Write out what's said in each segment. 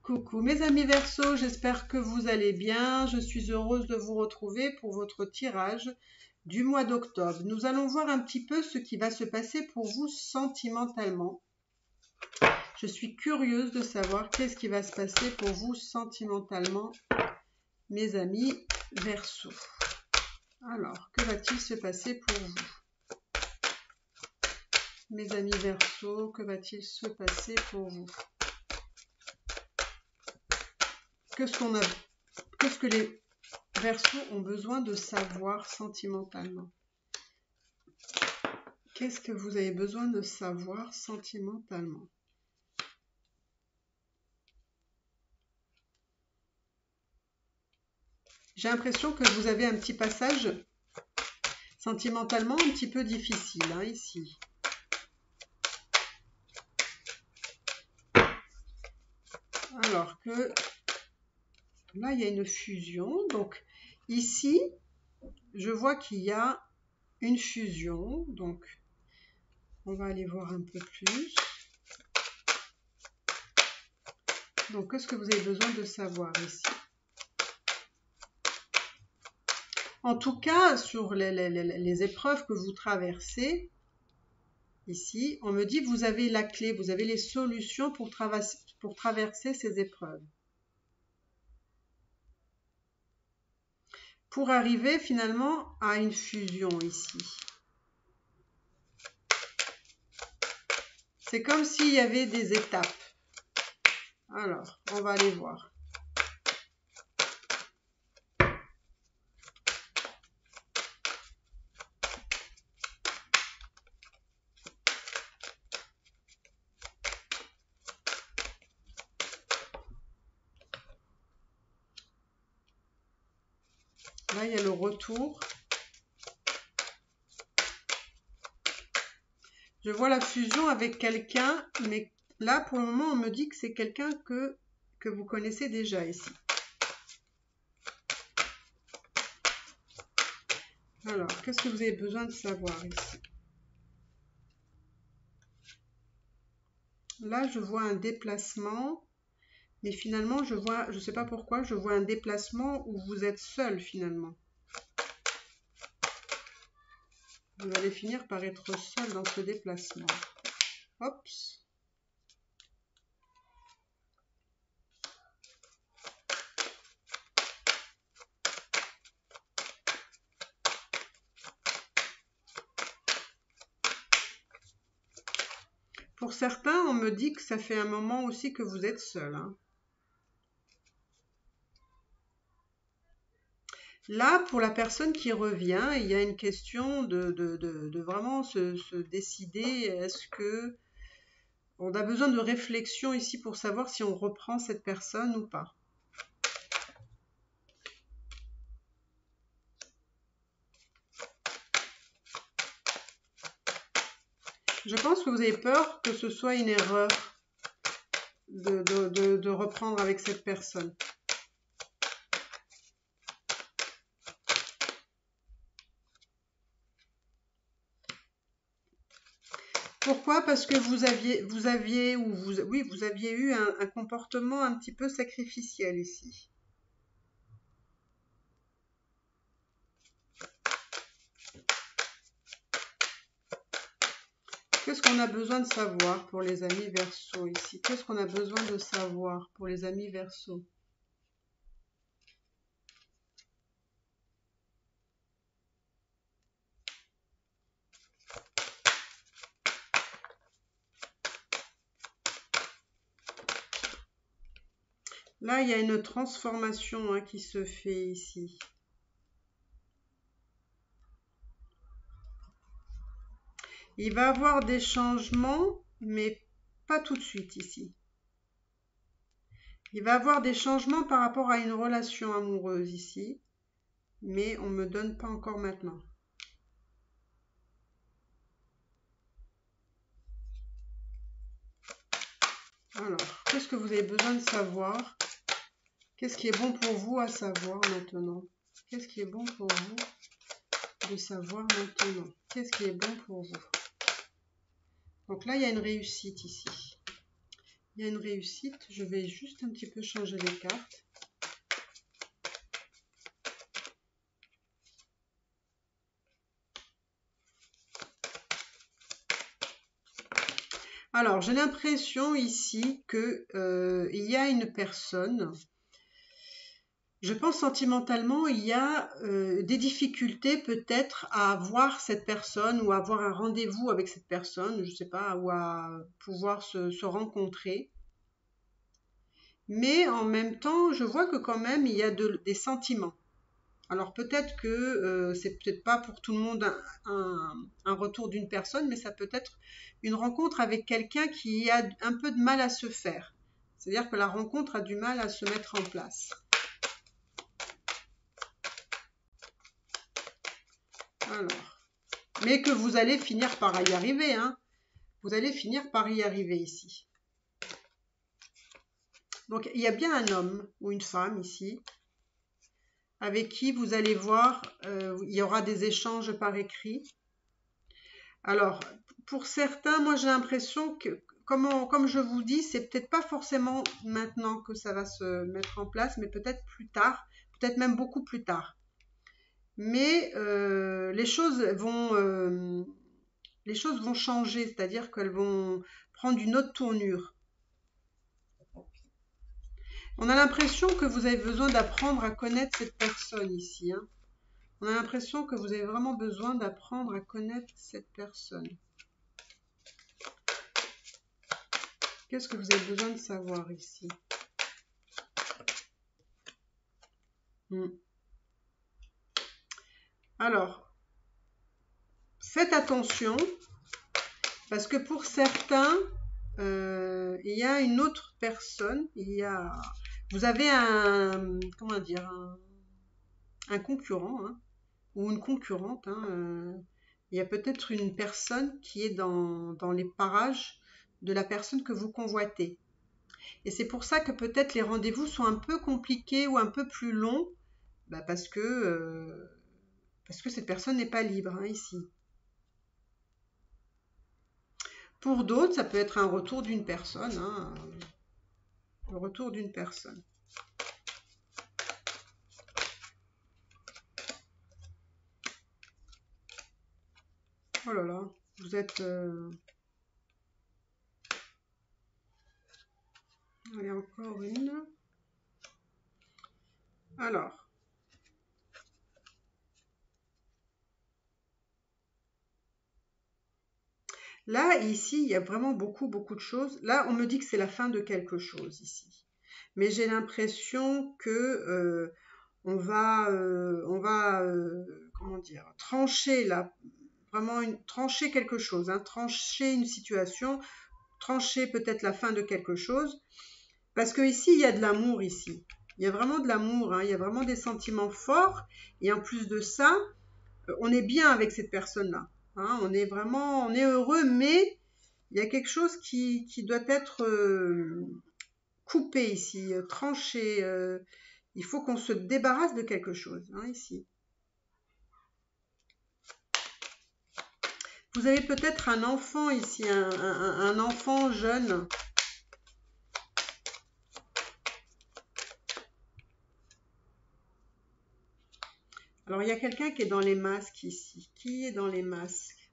Coucou mes amis Verseau, j'espère que vous allez bien. Je suis heureuse de vous retrouver pour votre tirage du mois d'octobre. Nous allons voir un petit peu ce qui va se passer pour vous sentimentalement. Je suis curieuse de savoir qu'est-ce qui va se passer pour vous sentimentalement, mes amis Verseau. Alors, que va-t-il se passer pour vous? Mes amis Verseau, que va-t-il se passer pour vous? Qu'est-ce que les Verseaux ont besoin de savoir sentimentalement? Qu'est-ce que vous avez besoin de savoir sentimentalement? J'ai l'impression que vous avez un petit passage sentimentalement un petit peu difficile, hein, ici. Alors que là, il y a une fusion. Donc ici, je vois qu'il y a une fusion. Donc, on va aller voir un peu plus. Donc, qu'est-ce que vous avez besoin de savoir ici? En tout cas, sur les épreuves que vous traversez, ici, on me dit que vous avez la clé, vous avez les solutions pour traverser ces épreuves. Pour arriver finalement à une fusion ici. C'est comme s'il y avait des étapes. Alors, on va aller voir. Là, il y a le retour. Je vois la fusion avec quelqu'un, mais là, pour le moment, on me dit que c'est quelqu'un que vous connaissez déjà ici. Alors, qu'est-ce que vous avez besoin de savoir ici? Là, je vois un déplacement, mais finalement, je ne sais pas pourquoi, je vois un déplacement où vous êtes seul finalement. Vous allez finir par être seul dans ce déplacement. Hop. Pour certains, on me dit que ça fait un moment aussi que vous êtes seul. Hein. Là, pour la personne qui revient, il y a une question de vraiment se décider. Est-ce que on a besoin de réflexion ici pour savoir si on reprend cette personne ou pas? Je pense que vous avez peur que ce soit une erreur de reprendre avec cette personne. Pourquoi? Parce que vous aviez eu un comportement un petit peu sacrificiel ici. Qu'est-ce qu'on a besoin de savoir pour les amis Verseau ici? Qu'est-ce qu'on a besoin de savoir pour les amis Verseau? Là, il y a une transformation hein, qui se fait ici. Il va y avoir des changements, mais pas tout de suite ici. Il va y avoir des changements par rapport à une relation amoureuse ici, mais on ne me donne pas encore maintenant. Alors, qu'est-ce que vous avez besoin de savoir? Qu'est-ce qui est bon pour vous à savoir maintenant? Qu'est-ce qui est bon pour vous de savoir maintenant? Qu'est-ce qui est bon pour vous? Donc là, il y a une réussite ici. il y a une réussite. Je vais juste un petit peu changer les cartes. Alors, j'ai l'impression ici que il y a une personne, je pense sentimentalement, il y a des difficultés peut-être à voir cette personne ou à avoir un rendez-vous avec cette personne, je ne sais pas, ou à pouvoir se rencontrer. Mais en même temps, je vois que quand même, il y a des sentiments. Alors peut-être que c'est peut-être pas pour tout le monde un retour d'une personne, mais ça peut être une rencontre avec quelqu'un qui a un peu de mal à se faire. C'est-à-dire que la rencontre a du mal à se mettre en place. Alors, mais que vous allez finir par y arriver, hein. Vous allez finir par y arriver ici. Donc il y a bien un homme ou une femme ici avec qui vous allez voir, il y aura des échanges par écrit. Alors, pour certains, moi j'ai l'impression que, comme je vous dis, c'est peut-être pas forcément maintenant que ça va se mettre en place, mais peut-être plus tard, peut-être même beaucoup plus tard. Mais les choses vont changer, c'est-à-dire qu'elles vont prendre une autre tournure. On a l'impression que vous avez besoin d'apprendre à connaître cette personne ici, hein. On a l'impression que vous avez vraiment besoin d'apprendre à connaître cette personne. Qu'est-ce que vous avez besoin de savoir ici? Alors, faites attention, parce que pour certains, il y a une autre personne, vous avez comment dire, un concurrent, hein, ou une concurrente, hein, il y a peut-être une personne qui est dans les parages de la personne que vous convoitez. Et c'est pour ça que peut-être les rendez-vous sont un peu compliqués ou un peu plus longs, parce que cette personne n'est pas libre, hein, ici. Pour d'autres, ça peut être un retour d'une personne, hein, le retour d'une personne. Oh là là, vous êtes... Allez, encore une. Alors. Là, ici, il y a vraiment beaucoup de choses. Là, on me dit que c'est la fin de quelque chose ici. Mais j'ai l'impression que on va comment dire, trancher là, vraiment trancher quelque chose, hein, trancher une situation, trancher peut-être la fin de quelque chose. Parce que ici, il y a de l'amour ici. Il y a vraiment de l'amour, hein, il y a vraiment des sentiments forts. Et en plus de ça, on est bien avec cette personne-là. Hein, on est heureux, mais il y a quelque chose qui doit être coupé ici, tranché. Il faut qu'on se débarrasse de quelque chose, hein, ici. Vous avez peut-être un enfant ici, un enfant jeune. Alors, il y a quelqu'un qui est dans les masques ici. Qui est dans les masques?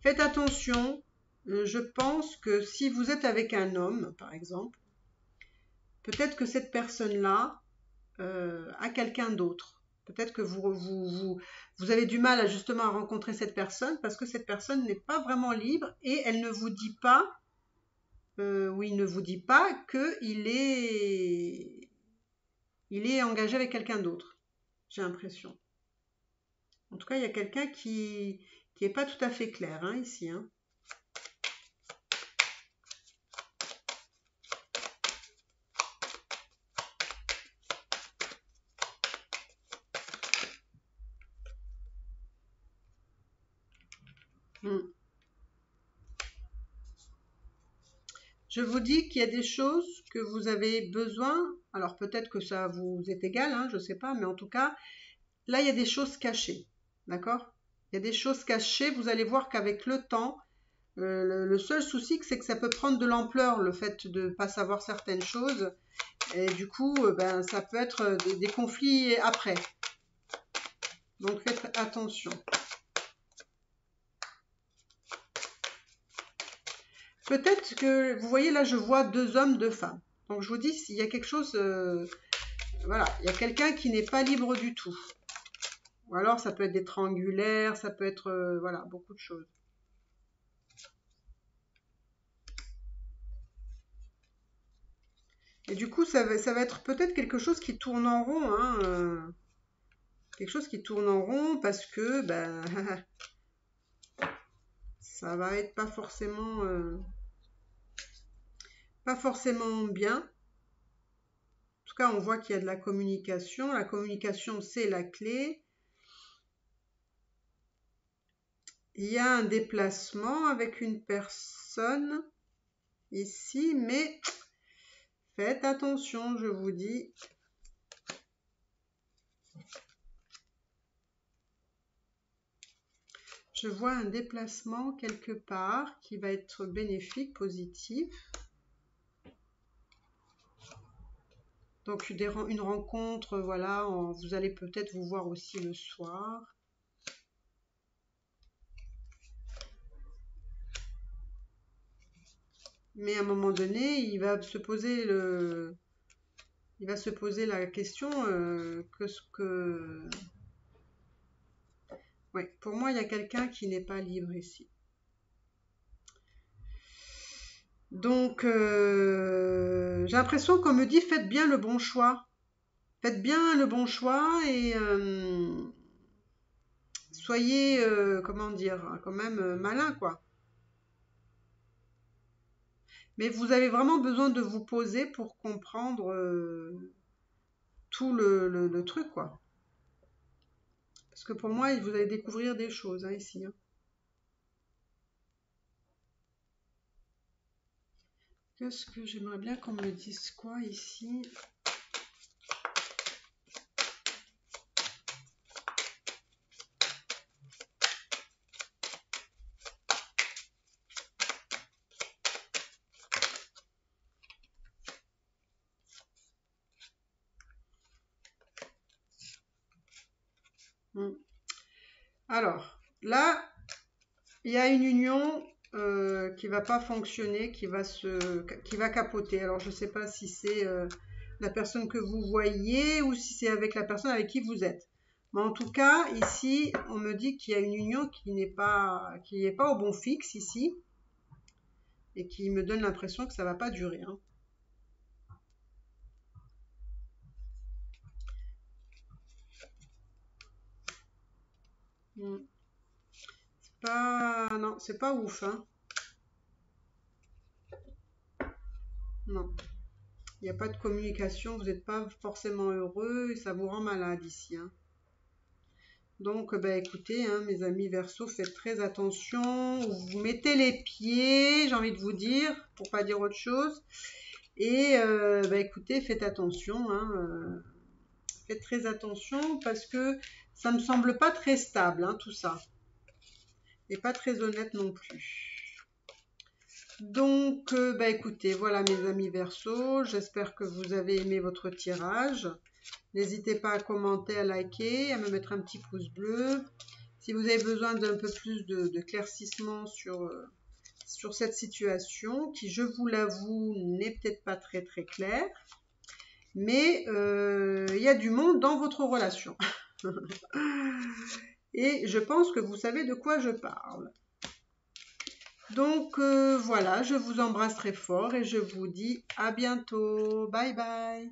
Faites attention. Je pense que si vous êtes avec un homme, par exemple, peut-être que cette personne-là a quelqu'un d'autre. Peut-être que vous avez du mal justement à rencontrer cette personne parce que cette personne n'est pas vraiment libre et elle ne vous dit pas, ou il ne vous dit pas qu'il est engagé avec quelqu'un d'autre. J'ai l'impression. En tout cas, il y a quelqu'un qui n'est pas tout à fait clair, hein, ici. Hein. Je vous dis qu'il y a des choses que vous avez besoin, alors peut-être que ça vous est égal, hein, je ne sais pas, mais en tout cas, là, il y a des choses cachées, d'accord? Il y a des choses cachées, vous allez voir qu'avec le temps, Le seul souci, c'est que ça peut prendre de l'ampleur, le fait de ne pas savoir certaines choses. Et du coup, ben, ça peut être des conflits après. Donc, faites attention. Peut-être que, vous voyez, là, je vois 2 hommes, 2 femmes. Donc, je vous dis, s'il y a quelque chose... voilà, il y a quelqu'un qui n'est pas libre du tout. Ou alors, ça peut être des triangulaires, ça peut être... voilà, beaucoup de choses. Et du coup, ça va être peut-être quelque chose qui tourne en rond, hein, quelque chose qui tourne en rond parce que ben, ça va être pas forcément bien. En tout cas, on voit qu'il y a de la communication. La communication, c'est la clé. Il y a un déplacement avec une personne ici, mais faites attention, je vous dis. Je vois un déplacement quelque part qui va être bénéfique, positif. Donc une rencontre, voilà, vous allez peut-être vous voir aussi le soir. Mais à un moment donné, il va se poser la question Oui, pour moi, il y a quelqu'un qui n'est pas libre ici. Donc, j'ai l'impression qu'on me dit faites bien le bon choix. Faites bien le bon choix et soyez, comment dire, quand même malin, quoi. Mais vous avez vraiment besoin de vous poser pour comprendre tout le truc, quoi. Parce que pour moi, vous allez découvrir des choses hein, ici. Hein. Qu'est-ce que j'aimerais bien qu'on me dise quoi ici? Alors, là, il y a une union qui va pas fonctionner, qui va capoter. Alors, je ne sais pas si c'est la personne que vous voyez ou si c'est avec la personne avec qui vous êtes. Mais en tout cas, ici, on me dit qu'il y a une union qui n'est pas au bon fixe ici et qui me donne l'impression que ça va pas durer. Hein. Non, c'est pas ouf. Hein. Non. Il n'y a pas de communication, vous n'êtes pas forcément heureux et ça vous rend malade ici. Hein. Donc, ben, écoutez, hein, mes amis Verseau, faites très attention. Vous mettez les pieds, j'ai envie de vous dire, pour pas dire autre chose. Et, ben, écoutez, faites attention. Hein, faites très attention parce que ça me semble pas très stable, hein, tout ça. Et pas très honnête non plus. Donc, bah écoutez, voilà mes amis Verseau, j'espère que vous avez aimé votre tirage. N'hésitez pas à commenter, à liker, à me mettre un petit pouce bleu. Si vous avez besoin d'un peu plus d'éclaircissement sur cette situation, qui, je vous l'avoue, n'est peut-être pas très très claire, mais il y a du monde dans votre relation. Et je pense que vous savez de quoi je parle. Donc voilà, je vous embrasse très fort et je vous dis à bientôt. Bye bye.